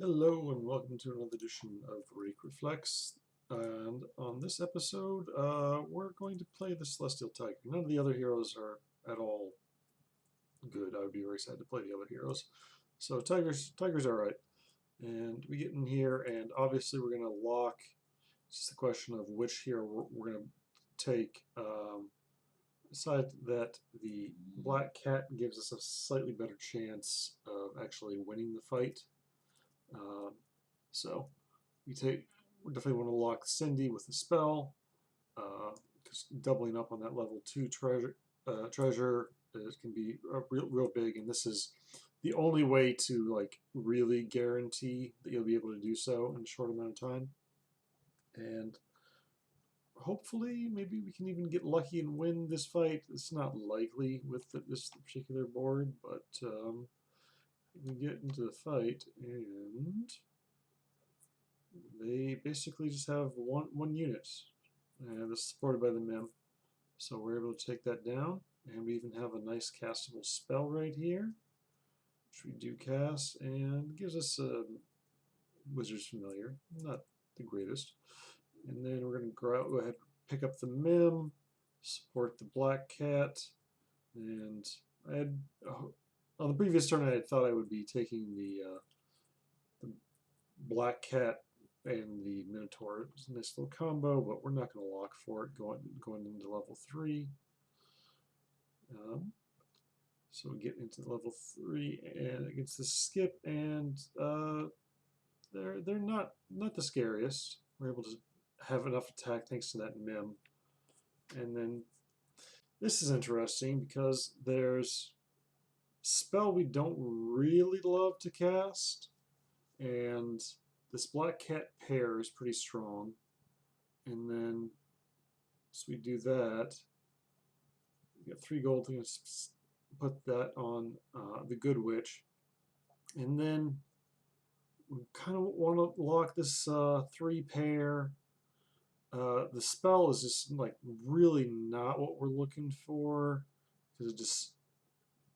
Hello and welcome to another edition of Rake Reflects. And on this episode, we're going to play the Celestial Tiger. None of the other heroes are at all good. I would be very sad to play the other heroes. So Tiger's all right. And we get in here, and obviously we're going to lock. It's just a question of which hero we're going to take. Aside that, the Black Cat gives us a slightly better chance of actually winning the fight. Um, so we definitely want to lock Cindy with the spell, because doubling up on that level 2 treasure can be real big, and this is the only way to like really guarantee that you'll be able to do so in a short amount of time. And hopefully maybe we can even get lucky and win this fight. It's not likely with this particular board, but we get into the fight and they basically just have one unit, and this is supported by the mem. So we're able to take that down, and we even have a nice castable spell right here, which we do cast, and gives us a Wizard's Familiar. Not the greatest. And then we're going to go ahead and pick up the mem, support the Black Cat, and I had on the previous turn I had thought I would be taking the Black Cat and the Minotaur. It's a nice little combo, but we're not going to lock for it going into level 3. So we get into level 3 and against the skip, and they're not the scariest. We're able to have enough attack thanks to that mem. And then this is interesting because there's spell we don't really love to cast, and this Black Cat pair is pretty strong. And then, so we do that. We got 3 gold to put that on the Good Witch. And then we kind of want to lock this 3 pair. The spell is just like really not what we're looking for, because it just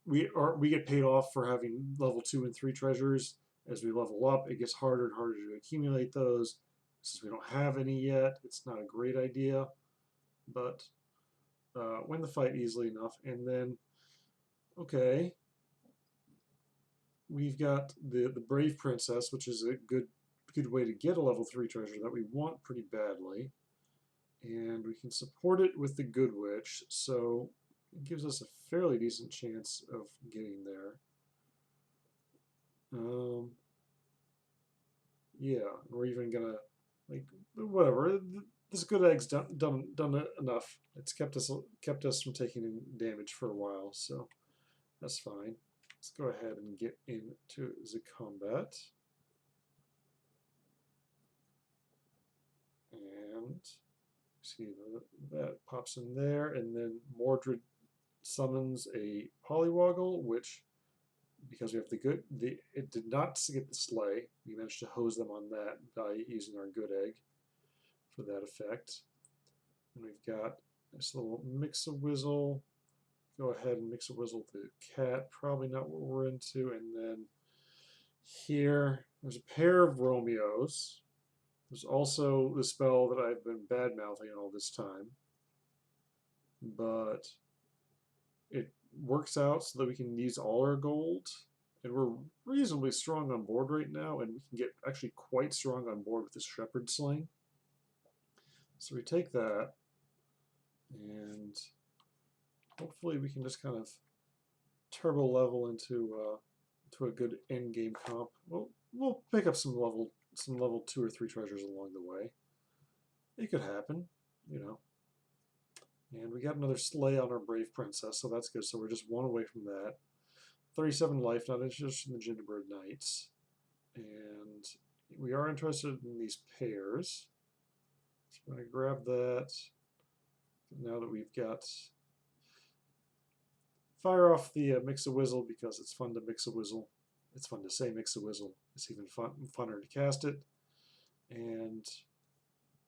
we get paid off for having level 2 and 3 treasures. As we level up, it gets harder and harder to accumulate those. Since we don't have any yet, it's not a great idea, but win the fight easily enough. And then, okay, we've got the Brave Princess, which is a good way to get a level 3 treasure that we want pretty badly. And we can support it with the Good Witch, so it gives us a fairly decent chance of getting there. Yeah, we're even gonna like whatever. This good egg's done enough. It's kept us from taking damage for a while, so that's fine. Let's go ahead and get into the combat. And see that pops in there, and then Mordred summons a Polywoggle, which, because we have it did not get the Slay. We managed to hose them on that by using our good egg for that effect. And we've got this little Mix-a-Wizzle. Go ahead and Mix-a-Wizzle the cat. Probably not what we're into. And then here, there's a pair of Romeos. There's also the spell that I've been bad-mouthing all this time. But it works out so that we can use all our gold. And we're reasonably strong on board right now, and we can get actually quite strong on board with this Shepherd Sling. So we take that, and hopefully we can just kind of turbo level into a good end game comp. We'll pick up some level 2 or 3 treasures along the way. It could happen, you know. And we got another Slay on our Brave Princess, so that's good. So we're just 1 away from that. 37 life, not interested in the Gingerbread Knights. And we are interested in these pairs. So I'm going to grab that. Now that we've got... Fire off the Mix-a-Wizzle, because it's fun to Mix-a-Wizzle. It's fun to say Mix-a-Wizzle. It's even funner to cast it. And,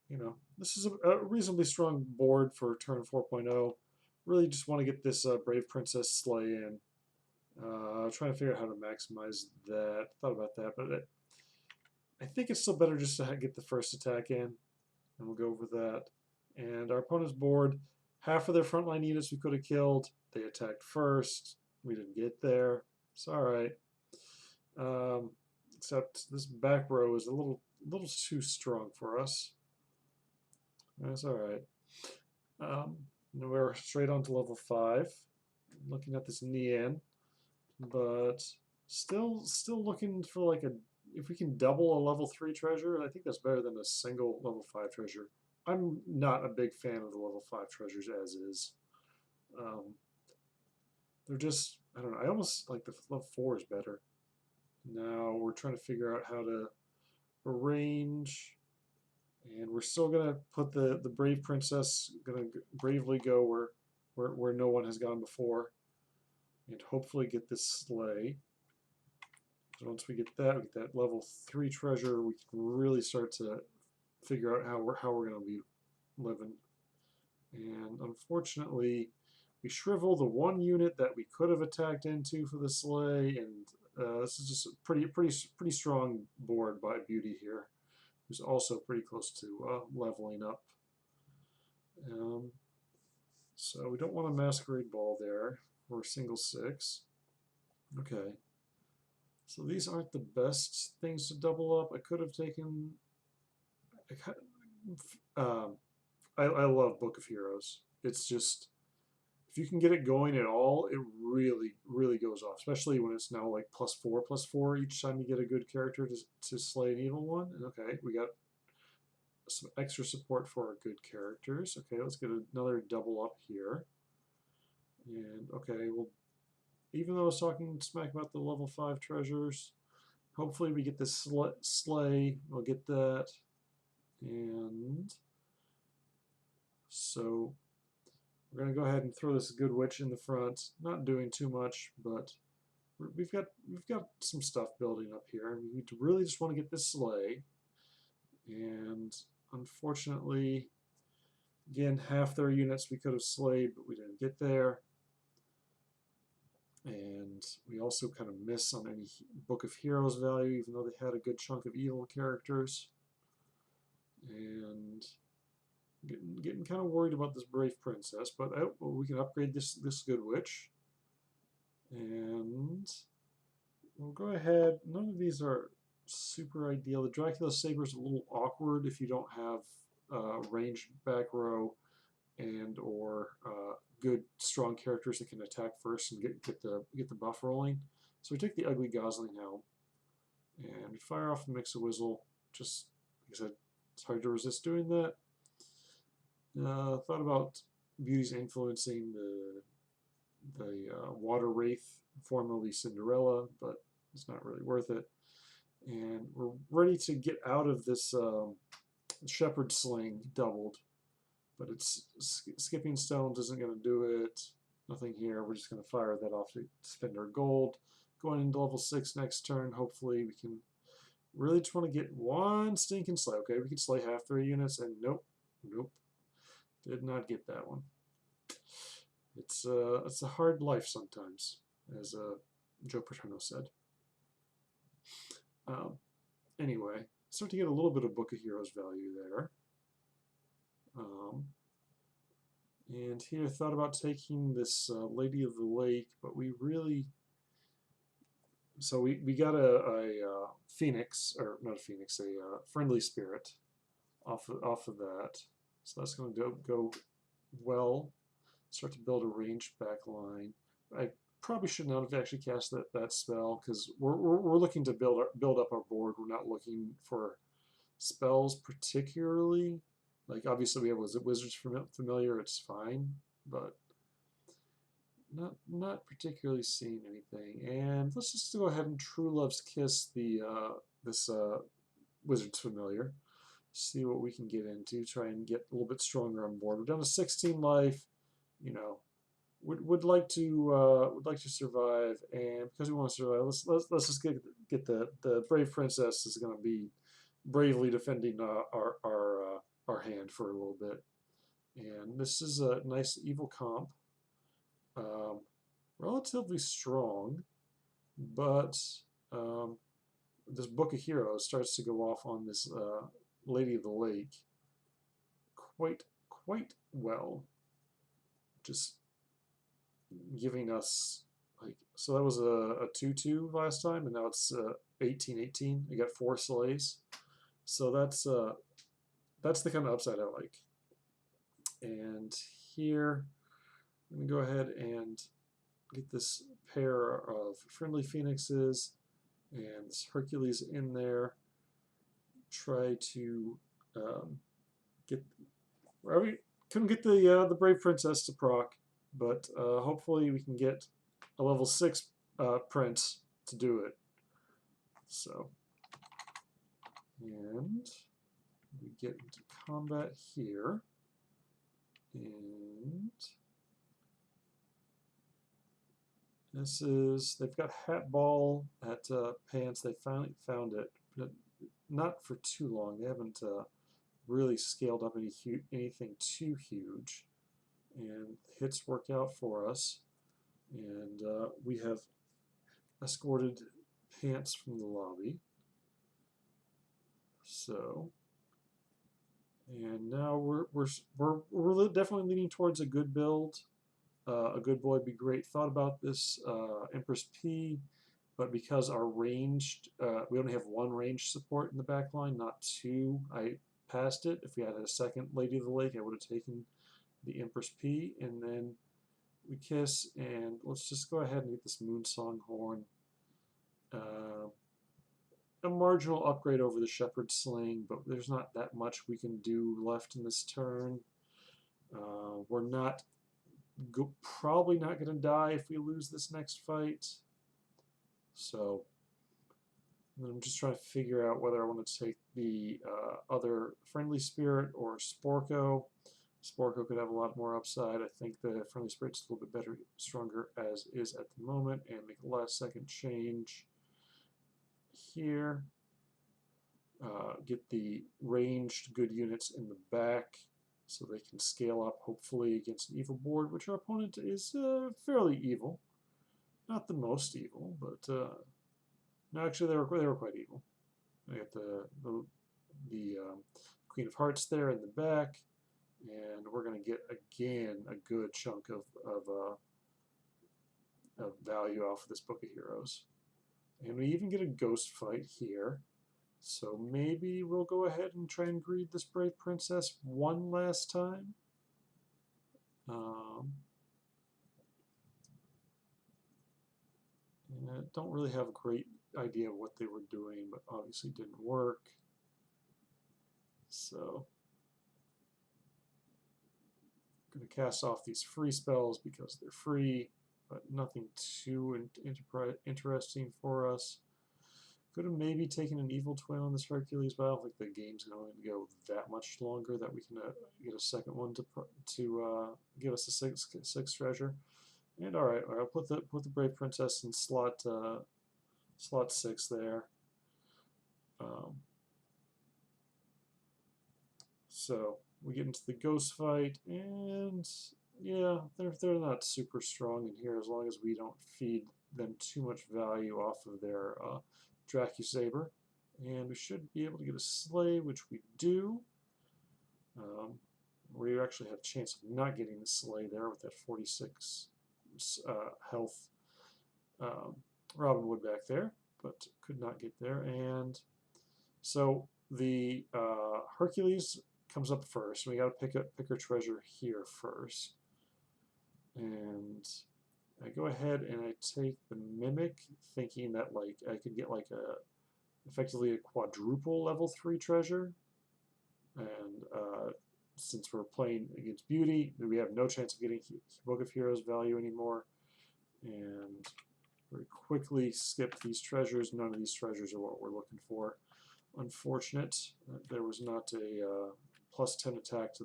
you know, this is a reasonably strong board for turn 4.0. Really just want to get this Brave Princess Slay in. Trying to figure out how to maximize that. Thought about that, but I think it's still better just to get the first attack in, and we'll go over that. And our opponent's board, half of their frontline units we could have killed. They attacked first. We didn't get there. It's all right. Except this back row is a little too strong for us. That's all right. We're straight on to level 5. Looking at this Nian, but still looking for like if we can double a level 3 treasure, I think that's better than a single level 5 treasure. I'm not a big fan of the level 5 treasures as is. They're just, I don't know, I almost like the level 4 is better. Now we're trying to figure out how to arrange, and we're still going to put the Brave Princess, going to bravely go where no one has gone before, and hopefully get this sleigh. So once we get that level 3 treasure, we can really start to figure out how we're going to be living. And unfortunately, we shrivel the one unit that we could have attacked into for the sleigh, and this is just a pretty strong board by Beauty here, who's also pretty close to leveling up. So we don't want a Masquerade Ball there. We're single 6. Okay. So these aren't the best things to double up. I could have taken. I love Book of Heroes. It's just, if you can get it going at all, it really goes off. Especially when it's now like +4/+4 each time you get a good character to slay an evil one. Okay, we got some extra support for our good characters. Okay, let's get another double up here. And okay, well, even though I was talking smack about the level 5 treasures, hopefully we get this sleigh. We'll get that. And so we're going to go ahead and throw this Good Witch in the front. Not doing too much, but we've got some stuff building up here. And we really just want to get this sleigh. And unfortunately, again, half their units we could have slayed, but we didn't get there. And we also kind of miss on any Book of Heroes value, even though they had a good chunk of evil characters. And getting kind of worried about this Brave Princess, but well, we can upgrade this Good Witch. And we'll go ahead. None of these are super ideal. The Dracula Saber is a little awkward if you don't have ranged back row and or good strong characters that can attack first and get the buff rolling. So we take the Ugly Gosling Helm and we fire off the Mix-a-Wizzle. Just like I said, it's hard to resist doing that. Thought about Beauty's influencing the Water Wraith, formerly Cinderella, but it's not really worth it. And we're ready to get out of this Shepherd Sling doubled, but it's Skipping Stones isn't going to do it. Nothing here. We're just going to fire that off to spend our gold. Going into level 6 next turn. Hopefully we can really just want to get one stinking slay. Okay, we can slay half their units, and nope. Did not get that one. It's a hard life sometimes, as Joe Paterno said. Anyway, start to get a little bit of Book of Heroes value there. And here I thought about taking this Lady of the Lake, but we really... So we got a Phoenix, or not a Phoenix, a Friendly Spirit off of that. So that's going to go well. Start to build a ranged back line. I probably should not have actually cast that spell, because we're looking to build up our board. We're not looking for spells particularly. Like obviously we have Wizard's Familiar, it's fine, but not particularly seeing anything. And let's just go ahead and True Love's Kiss this Wizard's Familiar. See what we can get into. Try and get a little bit stronger on board. We're down to 16 life. You know, would like to survive, and because we want to survive, let's just get the Brave Princess is going to be bravely defending our hand for a little bit. And this is a nice evil comp. Relatively strong, but this Book of Heroes starts to go off on this Lady of the Lake quite well, just giving us like, so that was a 2/2 last time, and now it's 18/18. You got 4 sleighs, so that's the kind of upside I like. And here I'm gonna go ahead and get this pair of friendly phoenixes and this Hercules in there. Try to get, we couldn't get the Brave Princess to proc, but hopefully we can get a level 6 prince to do it. So, and we get into combat here, and this is, they've got Hat Ball at Pants. They finally found it, but not for too long. They haven't really scaled up anything too huge, and hits work out for us, and we have escorted Pants from the lobby. So, and now we're definitely leaning towards a good build. A good boy would be great. Thought about this Empress P, but because our ranged, we only have 1 range support in the back line, not 2, I passed it. If we had a second Lady of the Lake, I would have taken the Empress P, and then we kiss, and let's just go ahead and get this Moonsong Horn. A marginal upgrade over the Shepherd Sling, but there's not that much we can do left in this turn. We're not probably not going to die if we lose this next fight. So I'm just trying to figure out whether I want to take the other Friendly Spirit or Sporko. Sporko could have a lot more upside. I think the Friendly Spirit's a little bit better, stronger as is at the moment, and make a last second change here. Get the ranged good units in the back so they can scale up, hopefully, against an evil board, which our opponent is fairly evil. Not the most evil, but no, actually they were quite evil. I got the Queen of Hearts there in the back, and we're going to get again a good chunk of value off of this Book of Heroes, and we even get a ghost fight here. So maybe we'll go ahead and try and greed this Brave Princess one last time. And I don't really have a great idea of what they were doing, but obviously didn't work. So I'm going to cast off these free spells because they're free, but nothing too interesting for us. Could have maybe taken an Evil Twin on this Hercules, but I don't think the game's going to go that much longer that we can get a second one to give us a six treasure. And all right, I'll put the Brave Princess in slot 6 there. So we get into the ghost fight, and yeah, they're not super strong in here as long as we don't feed them too much value off of their Dracusaber, and we should be able to get a sleigh, which we do. We actually have a chance of not getting the sleigh there with that 46 health Robin Wood back there, but could not get there. And so the Hercules comes up first. We got to pick our treasure here first, and I go ahead and I take the Mimic, thinking that like I could get like effectively a quadruple level 3 treasure, and since we're playing against Beauty, we have no chance of getting Book of Heroes value anymore, and very quickly skip these treasures. None of these treasures are what we're looking for. Unfortunate that there was not a plus 10 attack to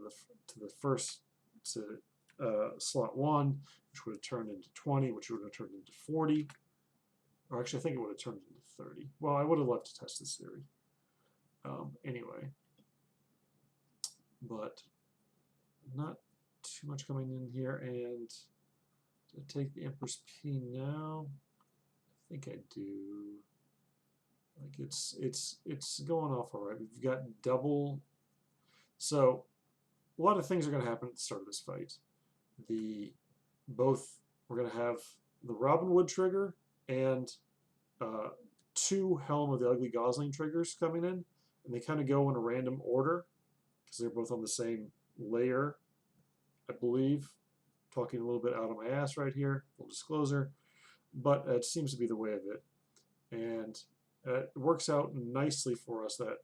the first slot 1, which would have turned into 20, which would have turned into 40. Or actually, I think it would have turned into 30. Well, I would have loved to test this theory. Anyway, but not too much coming in here. And to take the Empress P now, I think I do. Like it's going off all right. We've got double. So a lot of things are going to happen at the start of this fight. We're going to have the Robin Hood trigger and two Helm of the Ugly Gosling triggers coming in, and they kind of go in a random order because they're both on the same layer, I believe. Talking a little bit out of my ass right here, full disclosure, but it seems to be the way of it, and it works out nicely for us that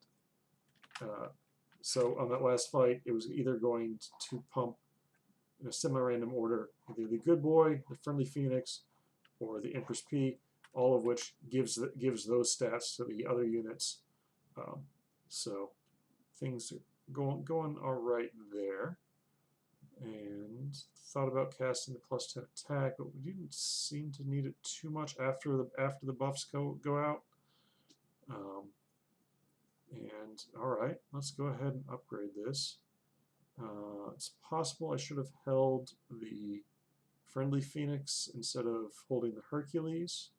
so on that last fight, it was either going to pump in a semi-random order either the Good Boy, the Friendly Phoenix, or the Empress P, all of which gives those stats to the other units. So things are going all right there. And thought about casting the +10 attack, but we didn't seem to need it too much after the buffs go out. And all right, let's go ahead and upgrade this. It's possible I should have held the Friendly Phoenix instead of holding the Hercules,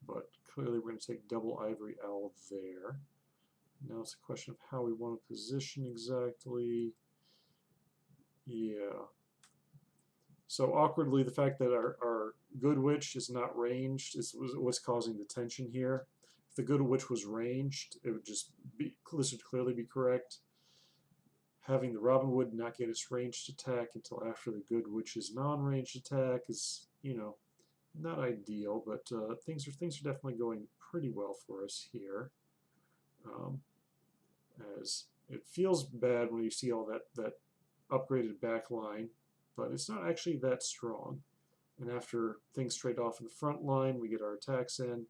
but clearly we're going to take double Ivory Owl there. Now it's a question of how we want to position exactly. Yeah. So awkwardly, the fact that our Good Witch is not ranged is what's causing the tension here. If the Good Witch was ranged, it would just be, this would clearly be correct. Having the Robin Hood not get its ranged attack until after the Good Witch's non-ranged attack is, you know, not ideal, but things are definitely going pretty well for us here. As it feels bad when you see all that upgraded back line, but it's not actually that strong. And after things trade off in the front line, we get our attacks in.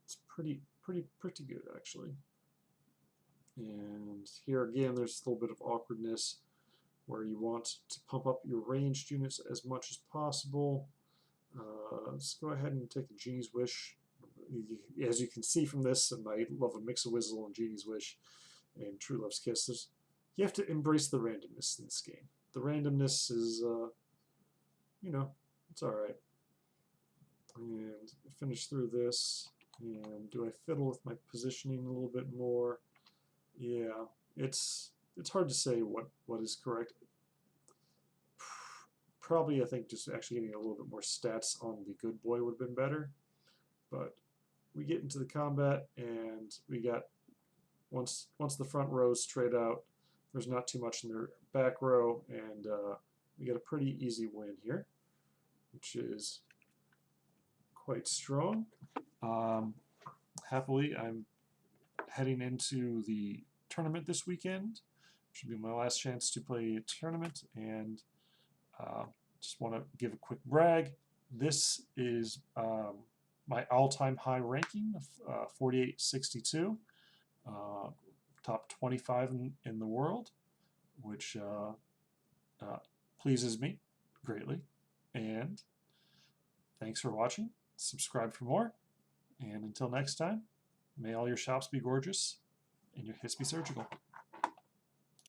It's pretty good actually. And here again, there's a little bit of awkwardness where you want to pump up your ranged units as much as possible. Let's go ahead and take the Genie's Wish. As you can see from this, and my love of Mix-a-Whizzle and Genie's Wish and True Love's Kiss, you have to embrace the randomness in this game. The randomness is, you know, it's alright. And finish through this. And do I fiddle with my positioning a little bit more? Yeah, it's hard to say what is correct. Probably, I think, just actually getting a little bit more stats on the Good Boy would have been better. But we get into the combat, and we got, once the front rows straight out, there's not too much in their back row, and we get a pretty easy win here, which is quite strong. Happily, I'm heading into the tournament this weekend. Should be my last chance to play a tournament, and just want to give a quick brag. This is my all-time high ranking of 4862, top 25 in the world, which pleases me greatly. And thanks for watching. Subscribe for more. And until next time, may all your shops be gorgeous and your hits be surgical.